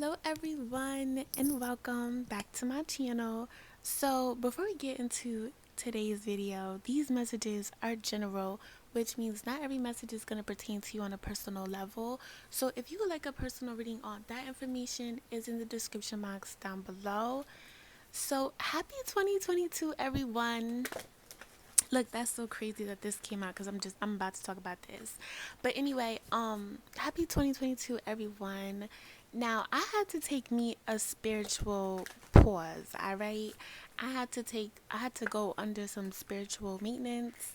Hello everyone and welcome back to my channel. So before we get into today's video, these messages are general, which means not every message is going to pertain to you on a personal level. So if you would like a personal reading, all that information is in the description box down below. So happy 2022 everyone. Look, that's so crazy that this came out because I'm about to talk about this. But anyway, happy 2022 everyone. Now, I had to take me a spiritual pause, all right? I had to go under some spiritual maintenance.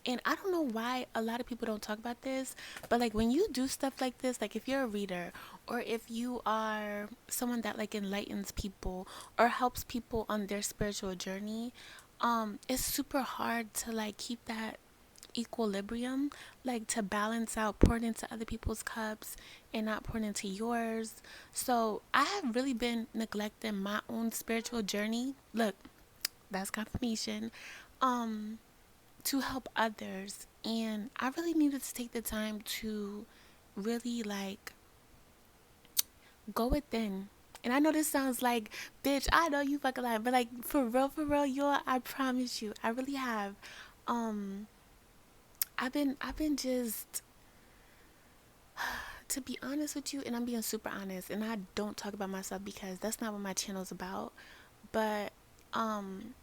And I don't know why a lot of people don't talk about this, but like when you do stuff like this, like if you're a reader or if you are someone that like enlightens people or helps people on their spiritual journey, it's super hard to like keep that equilibrium, like to balance out pouring into other people's cups and not pouring into yours. So I have really been neglecting my own spiritual journey. Look, that's confirmation. Um, to help others, and I really needed to take the time to really like go within. And I know this sounds like, bitch, I know you fucking lying, but like for real, y'all, I promise you, I really have. Um, I've been just, to be honest with you, and I'm being super honest, and I don't talk about myself because that's not what my channel's about. But um,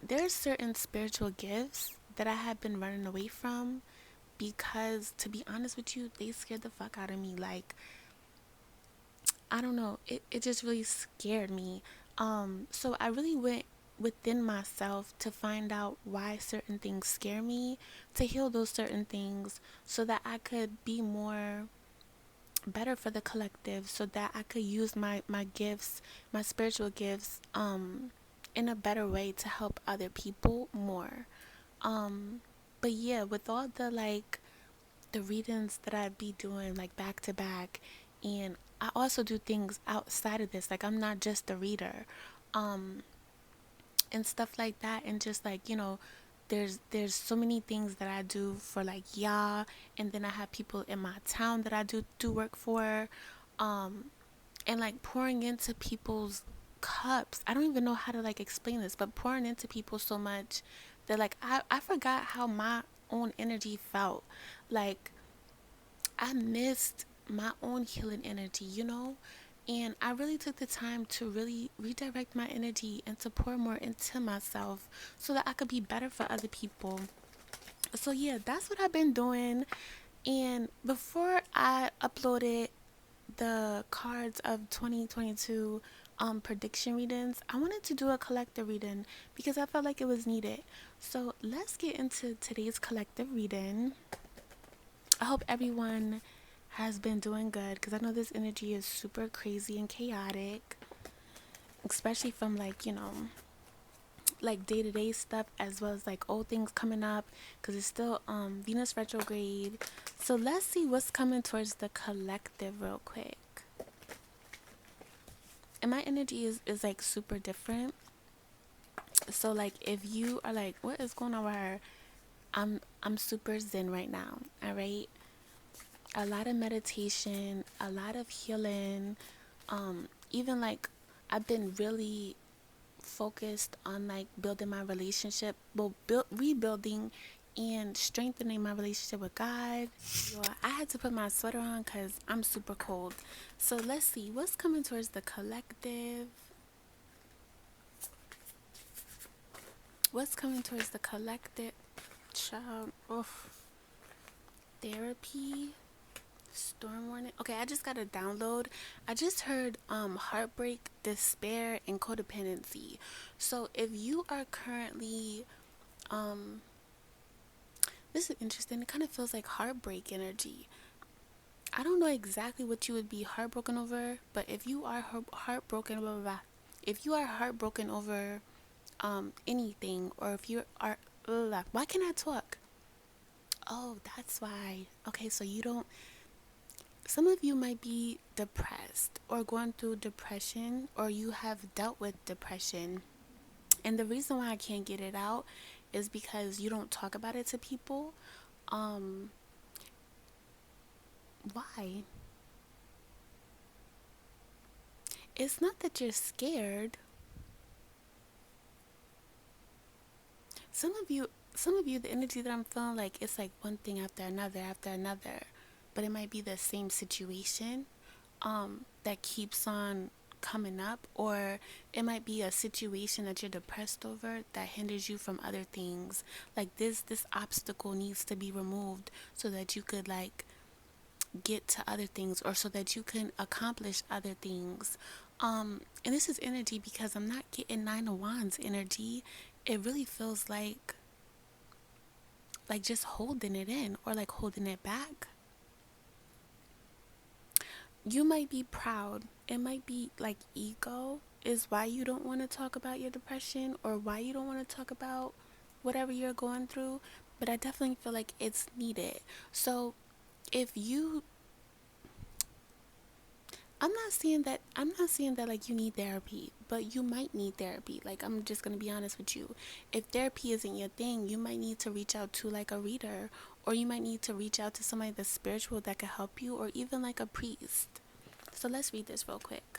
there's certain spiritual gifts that I have been running away from because, to be honest with you, they scared the fuck out of me. Like, I don't know, it just really scared me. So I really went within myself to find out why certain things scare me, to heal those certain things so that I could be more better for the collective, so that I could use my gifts, my spiritual gifts, in a better way to help other people more. Um, but yeah, with all the like the readings that I'd be doing like back to back, and I also do things outside of this, like I'm not just a reader, um and stuff like that, and just like, you know, there's so many things that I do for like y'all, and then I have people in my town that I do work for, um and like pouring into people's cups. I don't even know how to like explain this, but pouring into people so much that like I forgot how my own energy felt. Like I missed my own healing energy, you know? And I really took the time to really redirect my energy and to pour more into myself so that I could be better for other people. So, yeah, that's what I've been doing. And before I uploaded the cards of 2022 prediction readings, I wanted to do a collective reading because I felt like it was needed. So, let's get into today's collective reading. I hope everyone has been doing good because I know this energy is super crazy and chaotic, especially from like, you know, like day-to-day stuff as well as like old things coming up because it's still Venus retrograde. So let's see what's coming towards the collective real quick. And my energy is like super different. So like if you are like, what is going on with her? I'm super zen right now. All right. A lot of meditation, a lot of healing, even like I've been really focused on like building my relationship, well, rebuilding and strengthening my relationship with God. Yo, I had to put my sweater on because I'm super cold. So let's see what's coming towards the collective. What's coming towards the collective? Child, oof. Therapy. Storm warning. Okay, I just got a download. I just heard heartbreak, despair, and codependency. So if you are currently this is interesting. It kind of feels like heartbreak energy. I don't know exactly what you would be heartbroken over, but if you are heartbroken, blah, blah, blah, if you are heartbroken over anything, or if you are, blah, blah, blah, why can't I talk? Oh, that's why. Okay, so you don't. Some of you might be depressed or going through depression, or you have dealt with depression. And the reason why I can't get it out is because you don't talk about it to people. Um, why? it's not that you're scared. Some of you, the energy that I'm feeling, like it's like one thing after another, but it might be the same situation that keeps on coming up, or it might be a situation that you're depressed over that hinders you from other things. Like this obstacle needs to be removed so that you could like get to other things, or so that you can accomplish other things. And this is energy because I'm not getting Nine of Wands energy. It really feels like just holding it in, or like holding it back. You might be proud. It might be like ego is why you don't want to talk about your depression, or why you don't want to talk about whatever you're going through. But I definitely feel like it's needed. So if you, I'm not saying that like you need therapy, but you might need therapy. Like, I'm just going to be honest with you. If therapy isn't your thing, you might need to reach out to like a reader, or you might need to reach out to somebody that's spiritual that could help you, or even like a priest. So let's read this real quick.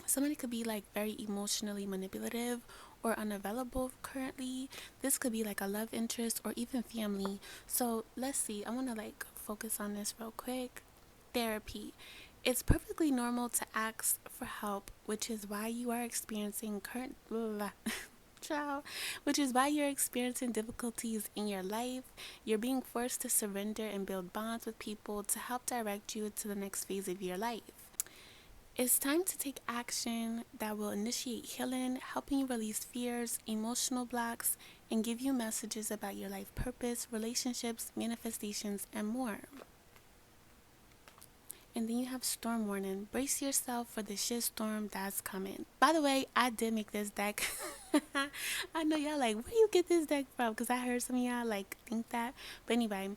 Somebody could be like very emotionally manipulative or unavailable currently. This could be like a love interest or even family. So let's see. I want to like focus on this real quick. Therapy. It's perfectly normal to ask for help, which is why you are experiencing child, which is why you're experiencing difficulties in your life. You're being forced to surrender and build bonds with people to help direct you to the next phase of your life. It's time to take action that will initiate healing, helping you release fears, emotional blocks, and give you messages about your life purpose, relationships, manifestations, and more. And then you have storm warning. Brace yourself for the shit storm that's coming. By the way, I did make this deck. I know y'all like, where you get this deck from? Because I heard some of y'all like think that. But anyway,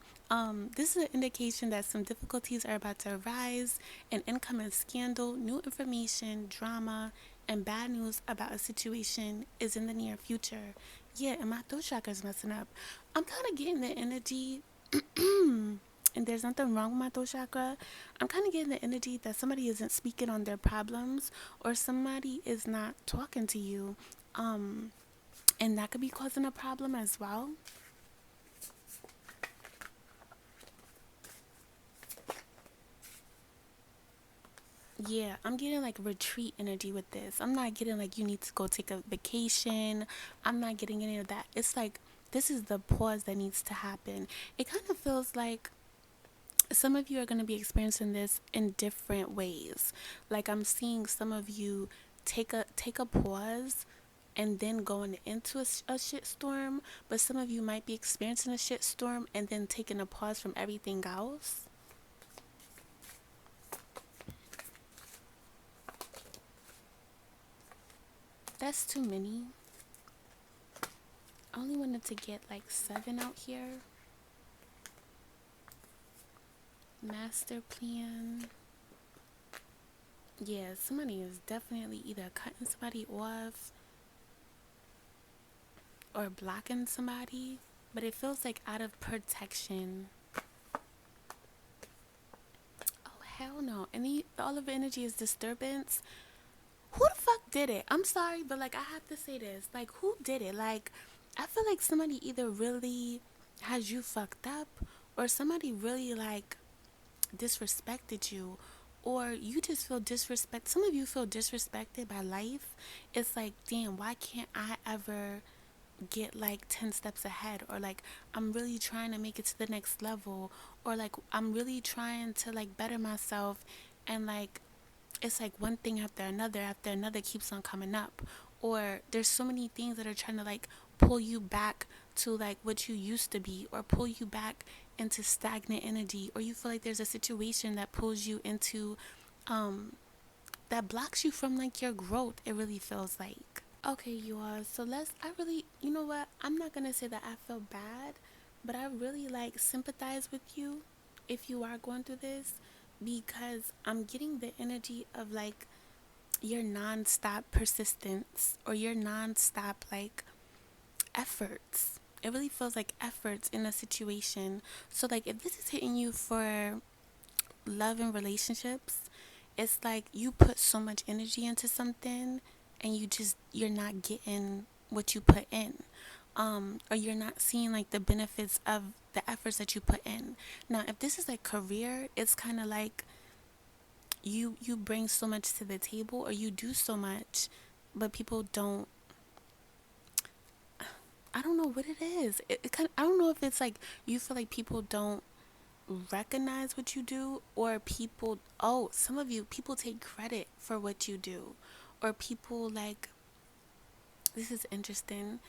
this is an indication that some difficulties are about to arise. An incoming scandal, new information, drama, and bad news about a situation is in the near future. Yeah, and my throat chakra's messing up. I'm kind of getting the energy. And there's nothing wrong with my throat chakra. I'm kind of getting the energy that somebody isn't speaking on their problems, or somebody is not talking to you. And that could be causing a problem as well. Yeah, I'm getting like retreat energy with this. I'm not getting like you need to go take a vacation. I'm not getting any of that. It's like this is the pause that needs to happen. It kind of feels like some of you are going to be experiencing this in different ways. Like, I'm seeing some of you take a pause and then going into a shit storm, but some of you might be experiencing a shit storm and then taking a pause from everything else. That's too many. I only wanted to get like 7 out here. Master plan. Yeah, somebody is definitely either cutting somebody off or blocking somebody, but it feels like out of protection. Oh, hell no. And all of the energy is disturbance. Who the fuck did it? I'm sorry, but like, I have to say this. Like, who did it? Like, I feel like somebody either really has you fucked up, or somebody really like disrespected you, or you just feel disrespect. Some of you feel disrespected by life. It's like, damn, why can't I ever get like 10 steps ahead, or like I'm really trying to make it to the next level, or like I'm really trying to like better myself, and like it's like one thing after another keeps on coming up, or there's so many things that are trying to like pull you back to like what you used to be, or pull you back into stagnant energy, or you feel like there's a situation that pulls you into that blocks you from like your growth. It really feels like. Okay, you all. So I really, you know what? I'm not going to say that I feel bad, but I really like sympathize with you if you are going through this, because I'm getting the energy of like your nonstop persistence, or your nonstop like efforts. It really feels like efforts in a situation. So like if this is hitting you for love and relationships, it's like you put so much energy into something and you're not getting what you put in. Or you're not seeing like the benefits of the efforts that you put in. Now, if this is like career, it's kind of like you bring so much to the table, or you do so much, but people don't. I don't know what it is. It kind of, I don't know if it's like you feel like people don't recognize what you do, or people, oh, some of you, people take credit for what you do, or people like, this is interesting,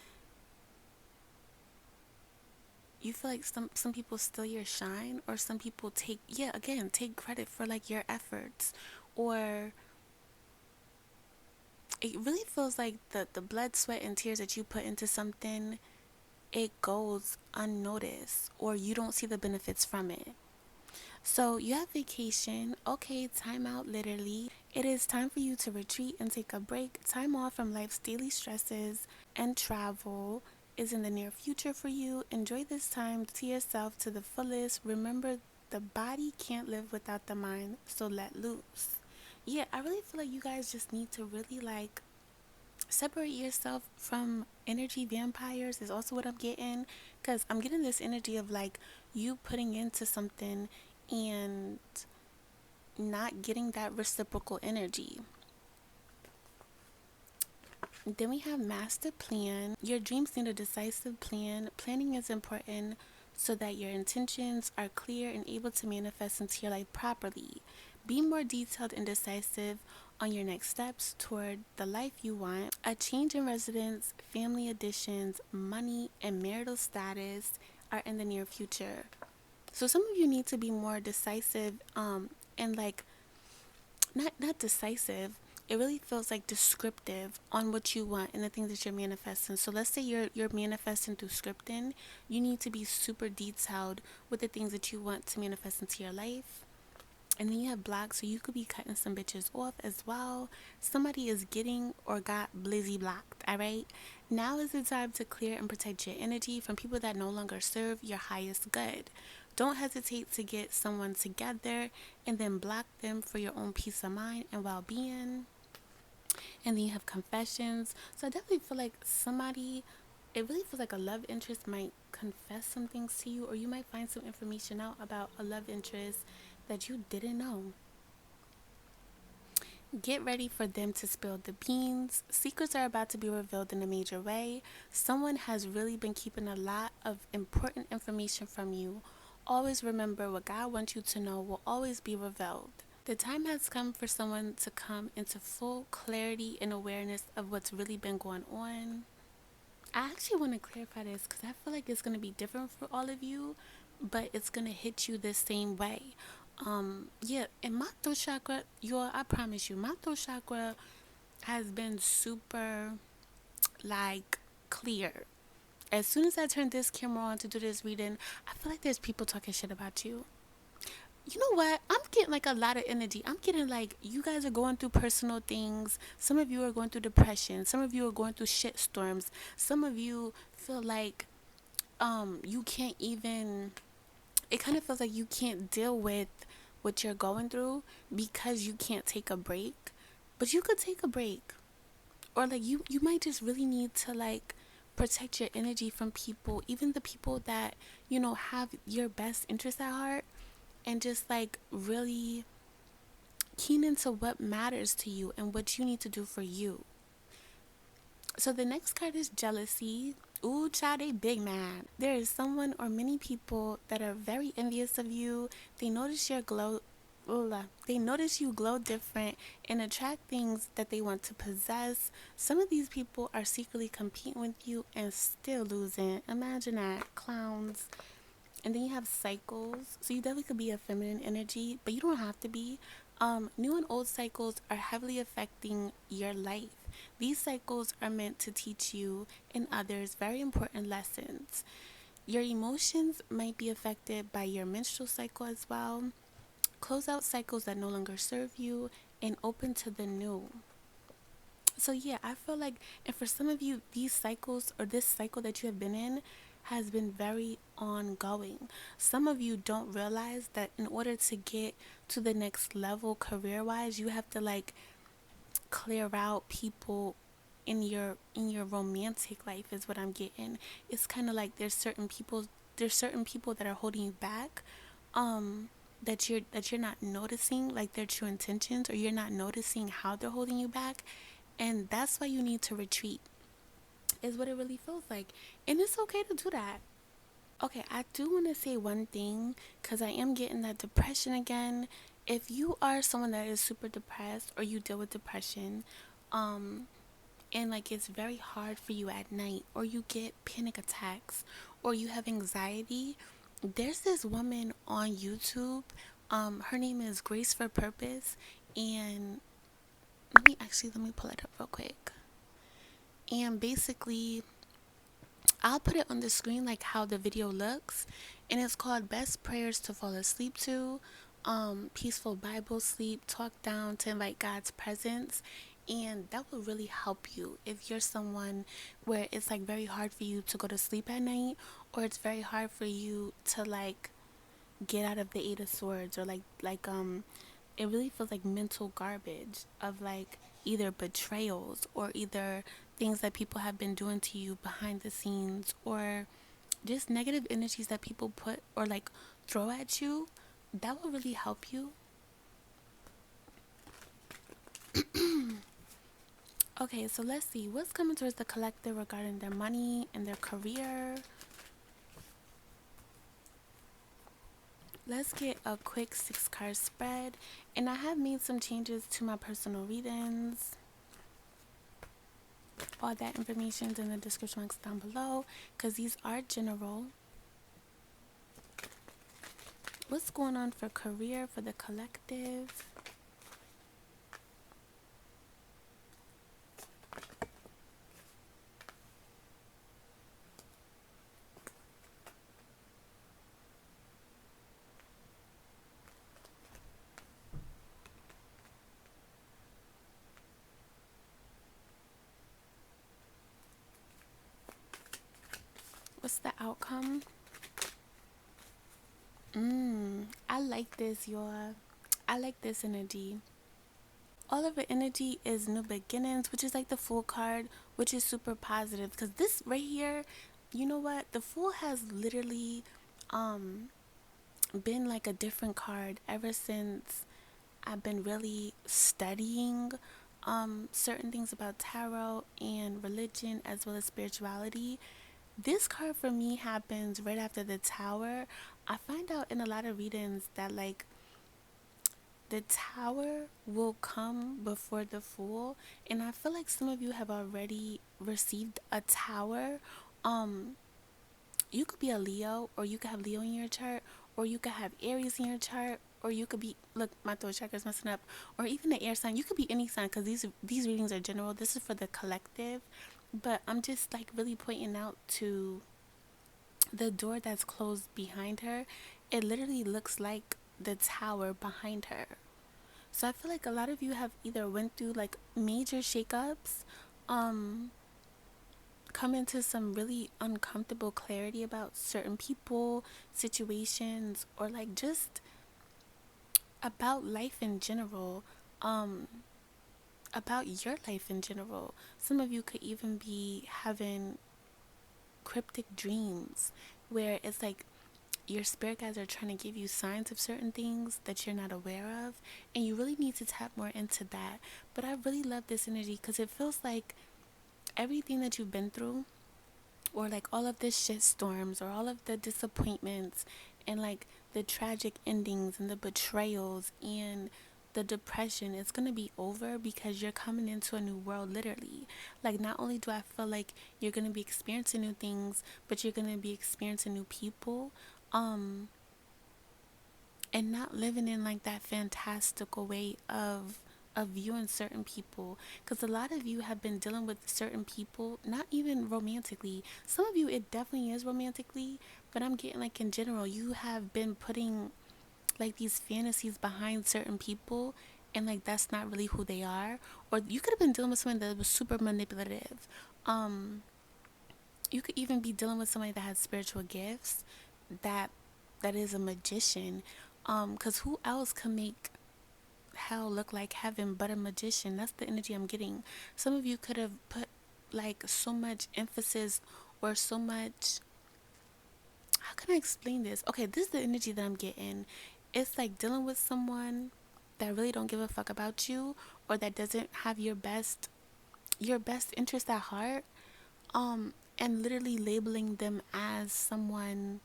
you feel like some people steal your shine, or some people take, yeah, again, take credit for like your efforts, or it really feels like the blood, sweat, and tears that you put into something, it goes unnoticed, or you don't see the benefits from it. So you have vacation, okay, time out literally. It is time for you to retreat and take a break. Time off from life's daily stresses and travel is in the near future for you. Enjoy this time to yourself to the fullest. Remember, the body can't live without the mind, so let loose. Yeah, I really feel like you guys just need to really like separate yourself from energy vampires is also what I'm getting, because I'm getting this energy of like you putting into something and not getting that reciprocal energy. Then we have master plan. Your dreams need a decisive plan. Planning is important so that your intentions are clear and able to manifest into your life properly. Be more detailed and decisive on your next steps toward the life you want. A change in residence, family additions, money, and marital status are in the near future. So some of you need to be more decisive, and like not decisive. It really feels like descriptive on what you want and the things that you're manifesting. So let's say you're manifesting through scripting. You need to be super detailed with the things that you want to manifest into your life. And then you have block, so you could be cutting some bitches off as well. Somebody is getting or got blizzy blocked, alright? Now is the time to clear and protect your energy from people that no longer serve your highest good. Don't hesitate to get someone together and then block them for your own peace of mind and well-being. And then you have confessions. So I definitely feel like somebody, it really feels like a love interest might confess some things to you, or you might find some information out about a love interest that you didn't know. Get ready for them to spill the beans. Secrets are about to be revealed in a major way. Someone has really been keeping a lot of important information from you. Always remember, what God wants you to know will always be revealed. The time has come for someone to come into full clarity and awareness of what's really been going on. I actually want to clarify this because I feel like it's going to be different for all of you, but it's going to hit you the same way. Yeah, in my throat chakra, I promise you, my throat chakra has been super, like, clear. As soon as I turn this camera on to do this reading, I feel like there's people talking shit about you. You know what? I'm getting like a lot of energy. I'm getting like you guys are going through personal things. Some of you are going through depression. Some of you are going through shit storms. Some of you feel like you can't even, it kind of feels like you can't deal with what you're going through because you can't take a break. But you could take a break. Or like you might just really need to like protect your energy from people, even the people that, have your best interest at heart, and just like really keen into what matters to you and what you need to do for you. So the next card is jealousy. Ooh, child, they big mad. There is someone or many people that are very envious of you. They notice your glow. They notice you glow different and attract things that they want to possess. Some of these people are secretly competing with you and still losing. Imagine that. Clowns. And then you have cycles. So you definitely could be a feminine energy, but you don't have to be. New and old cycles are heavily affecting your life. These cycles are meant to teach you and others very important lessons. Your emotions might be affected by your menstrual cycle as well. Close out cycles that no longer serve you and open to the new. So yeah, I feel like, and for some of you, these cycles or this cycle that you have been in has been very ongoing. Some of you don't realize that in order to get to the next level career wise, you have to like clear out people in your romantic life is what I'm getting. It's kind of like there's certain people that are holding you back, that you're not noticing like their true intentions, or you're not noticing how they're holding you back, and that's why you need to retreat. Is what it really feels like, and it's okay to do that. Okay, I do want to say one thing because I am getting that depression again. If you are someone that is super depressed, or you deal with depression, um, and like it's very hard for you at night, or you get panic attacks, or you have anxiety, there's this woman on YouTube. Her name is Grace for Purpose, and let me pull it up real quick. And basically, I'll put it on the screen like how the video looks, and it's called Best Prayers to Fall Asleep To, Peaceful Bible Sleep, Talk Down to Invite God's Presence. And that will really help you if you're someone where it's like very hard for you to go to sleep at night, or it's very hard for you to like get out of the Eight of Swords, or it really feels like mental garbage of like either betrayals, or either things that people have been doing to you behind the scenes, or just negative energies that people put or like throw at you. That will really help you. Okay, so let's see what's coming towards the collective regarding their money and their career. Let's get a quick 6-card spread, and I have made some changes to my personal readings. All that information is in the description box down below because these are general. What's going on for career for the collective? What's the outcome? I like this, y'all. I like this energy. All of the energy is new beginnings, which is like the Fool card, which is super positive. Because this right here, you know what? The Fool has literally been like a different card ever since I've been really studying certain things about tarot and religion as well as spirituality. This card for me happens right after the Tower. I find out in a lot of readings that like the Tower will come before the Fool, and I feel like some of you have already received a Tower. You could be a Leo, or you could have Leo in your chart, or you could have Aries in your chart, or you could be, look, my throat chakra is messing up, or even the air sign. You could be any sign because these readings are general. This is for the collective, but I'm just like really pointing out to the door that's closed behind her. It literally looks like the Tower behind her. So I feel like a lot of you have either went through like major shakeups, um, come into some really uncomfortable clarity about certain people, situations, or like just about life in general, um, about your life in general. Some of you could even be having cryptic dreams where it's like your spirit guides are trying to give you signs of certain things that you're not aware of, and you really need to tap more into that. But I really love this energy because it feels like everything that you've been through, or like all of the shit storms, or all of the disappointments, and like the tragic endings and the betrayals and the depression, it's going to be over because you're coming into a new world, literally. Like, not only do I feel like you're going to be experiencing new things, but you're going to be experiencing new people, and not living in like that fantastical way of viewing certain people, because a lot of you have been dealing with certain people, not even romantically. Some of you, it definitely is romantically, but I'm getting like in general, you have been putting like these fantasies behind certain people, and like that's not really who they are. Or you could have been dealing with someone that was super manipulative, You could even be dealing with somebody that has spiritual gifts, that that is a magician. Because who else can make hell look like heaven but a magician? That's the energy I'm getting. Some of you could have put like so much emphasis or so much, how can I explain this? Okay, this is the energy that I'm getting. It's like dealing with someone that really don't give a fuck about you, or that doesn't have your best interest at heart, and literally labeling them as someone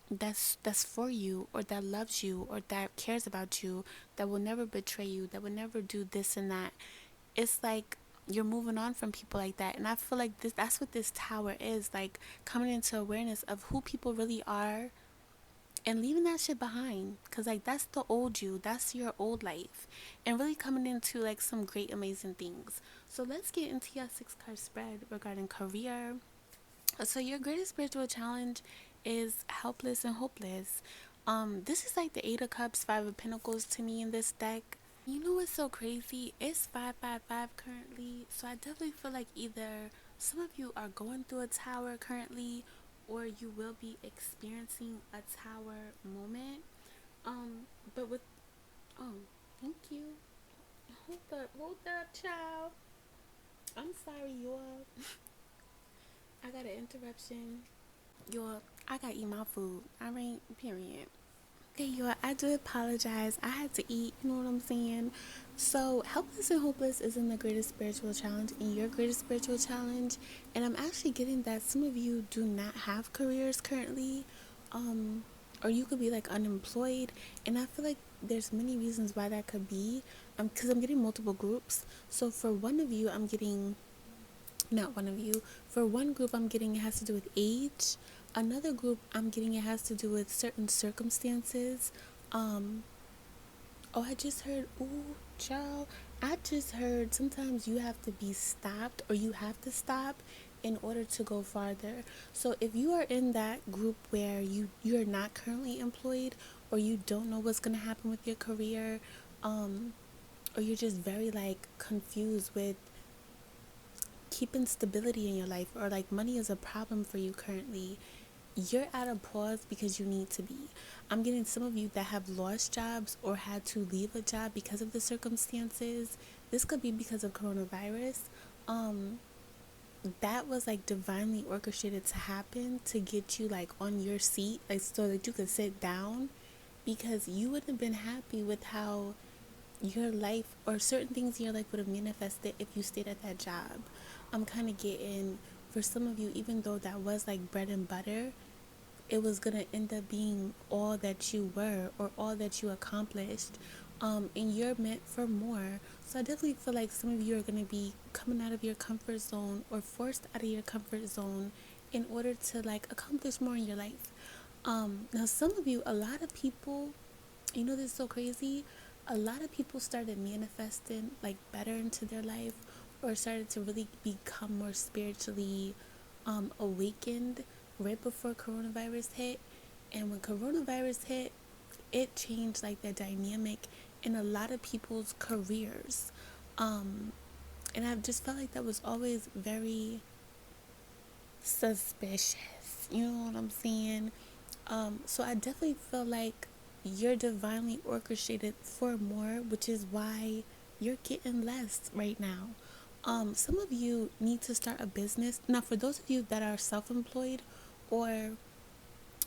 that's for you, or that loves you, or that cares about you, that will never betray you, that will never do this and that. It's like you're moving on from people like that. And I feel like that's what this tower is, like coming into awareness of who people really are and leaving that shit behind, because like that's the old you, that's your old life, and really coming into like some great amazing things. So let's get into your 6 card spread regarding career. So your greatest spiritual challenge is helpless and hopeless. This is like the 8 of Cups, 5 of Pentacles to me in this deck. You know what's so crazy? It's 555 currently, so I definitely feel like either some of you are going through a tower currently, or you will be experiencing a tower moment. But with, oh, thank you. Hold up, child. I'm sorry, y'all. I got an interruption. Y'all, I gotta eat my food. I mean, period. Okay, y'all, I do apologize. I had to eat, you know what I'm saying? So, helpless and hopeless is in the greatest spiritual challenge, in your greatest spiritual challenge. And I'm actually getting that some of you do not have careers currently, or you could be like unemployed. And I feel like there's many reasons why that could be. Because I'm getting multiple groups. So, for one of you, I'm getting, not one of you, for one group I'm getting it has to do with age. Another group I'm getting it has to do with certain circumstances. um oh, I just heard, ooh, child, I just heard sometimes you have to be stopped, or you have to stop in order to go farther. So if you are in that group where you're not currently employed, or you don't know what's going to happen with your career, or you're just very like confused with keeping stability in your life, or like money is a problem for you currently, you're at a pause because you need to be. I'm getting some of you that have lost jobs or had to leave a job because of the circumstances. This could be because of coronavirus. Um, that was like divinely orchestrated to happen to get you like on your seat, like so that you could sit down, because you wouldn't have been happy with how your life or certain things in your life would have manifested if you stayed at that job. I'm kind of getting, for some of you, even though that was like bread and butter, it was going to end up being all that you were or all that you accomplished. And you're meant for more. So I definitely feel like some of you are going to be coming out of your comfort zone, or forced out of your comfort zone, in order to like accomplish more in your life. Now some of you, a lot of people, you know, this is so crazy. A lot of people started manifesting like better into their life, or started to really become more spiritually awakened right before coronavirus hit. And when coronavirus hit, it changed like the dynamic in a lot of people's careers. Um, and I've just felt like that was always very suspicious. You know what I'm saying? So I definitely feel like you're divinely orchestrated for more, which is why you're getting less right now. Some of you need to start a business. Now, for those of you that are self-employed, or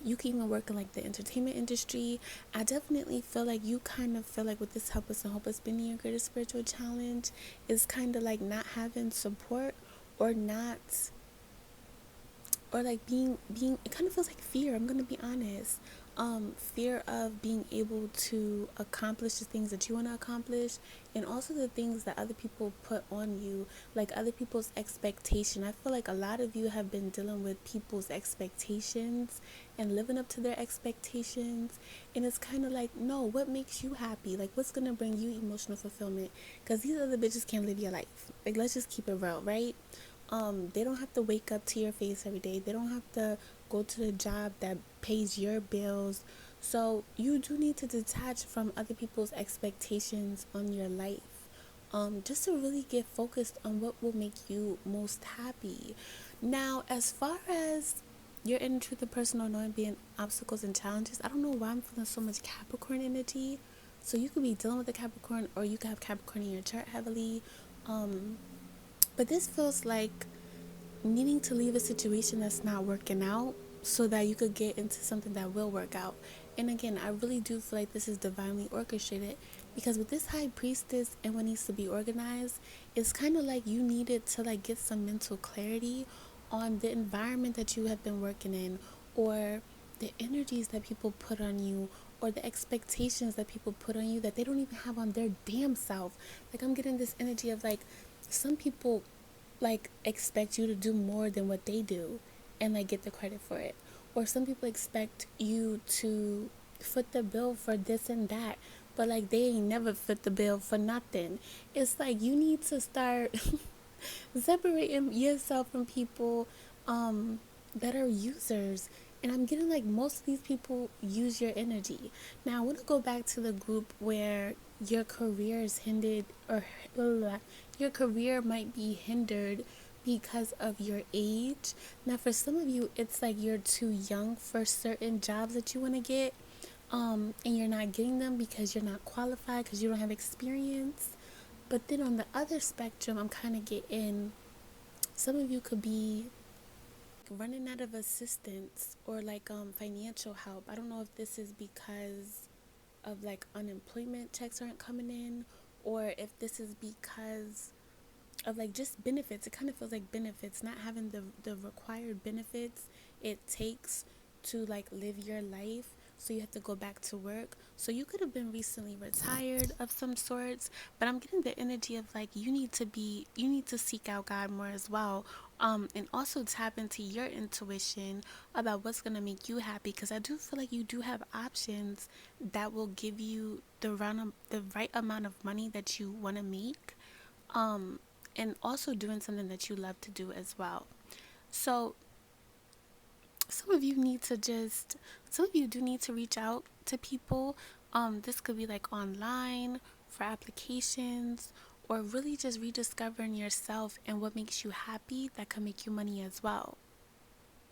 you can even work in like the entertainment industry, I definitely feel like you kind of feel like with this helpless and hopeless being your greatest spiritual challenge is kind of like not having support, or not, or like being it kind of feels like fear. I'm gonna be honest. Fear of being able to accomplish the things that you want to accomplish, and also the things that other people put on you, like other people's expectation. I feel like a lot of you have been dealing with people's expectations and living up to their expectations, and it's kind of like, no, what makes you happy? Like, what's gonna bring you emotional fulfillment? Because these other bitches can't live your life. Like, let's just keep it real, right? They don't have to wake up to your face every day. They don't have to go to the job that pays your bills. So you do need to detach from other people's expectations on your life, just to really get focused on what will make you most happy. Now, as far as your inner truth and personal knowing being obstacles and challenges, I don't know why I'm feeling so much Capricorn energy. So you could be dealing with a Capricorn, or you could have Capricorn in your chart heavily. Um, but this feels like needing to leave a situation that's not working out so that you could get into something that will work out. And again, I really do feel like this is divinely orchestrated, because with this high priestess and what needs to be organized, it's kind of like you needed to like get some mental clarity on the environment that you have been working in, or the energies that people put on you, or the expectations that people put on you that they don't even have on their damn self. Like, I'm getting this energy of like some people like expect you to do more than what they do and like get the credit for it, or some people expect you to foot the bill for this and that, but like they ain't never foot the bill for nothing. It's like you need to start separating yourself from people that are users. And I'm getting like most of these people use your energy. Now I want to go back to the group where your career is hindered, or your career might be hindered because of your age. Now for some of you, it's like you're too young for certain jobs that you want to get, and you're not getting them because you're not qualified, because you don't have experience. But then on the other spectrum, I'm kind of getting some of you could be running out of assistance, or like financial help. I don't know if this is because of like unemployment checks aren't coming in, or if this is because of like just benefits. It kind of feels like benefits, not having the required benefits it takes to like live your life, so you have to go back to work. So you could have been recently retired of some sorts, but I'm getting the energy of like you need to seek out God more as well, and also tap into your intuition about what's going to make you happy, because I do feel like you do have options that will give you the right amount of money that you want to make, um and also doing something that you love to do as well. So some of you need to just some of you do need to reach out to people. This could be like online for applications, or really just rediscovering yourself and what makes you happy that can make you money as well.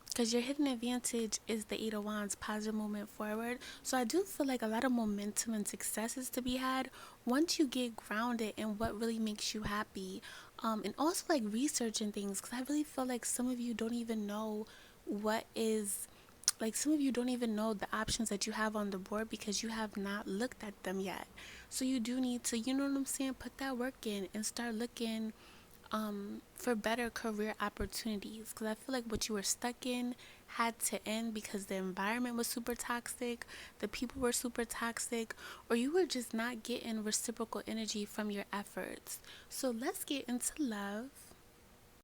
Because your hidden advantage is the Eight of Wands, positive movement forward. So I do feel like a lot of momentum and success is to be had once you get grounded in what really makes you happy. And also like researching things, because I really feel like some of you don't even know what is like some of you don't even know the options that you have on the board because you have not looked at them yet. So you do need to, you know what I'm saying, put that work in and start looking for better career opportunities, because I feel like what you were stuck in had to end because the environment was super toxic, the people were super toxic, or you were just not getting reciprocal energy from your efforts. So let's get into love.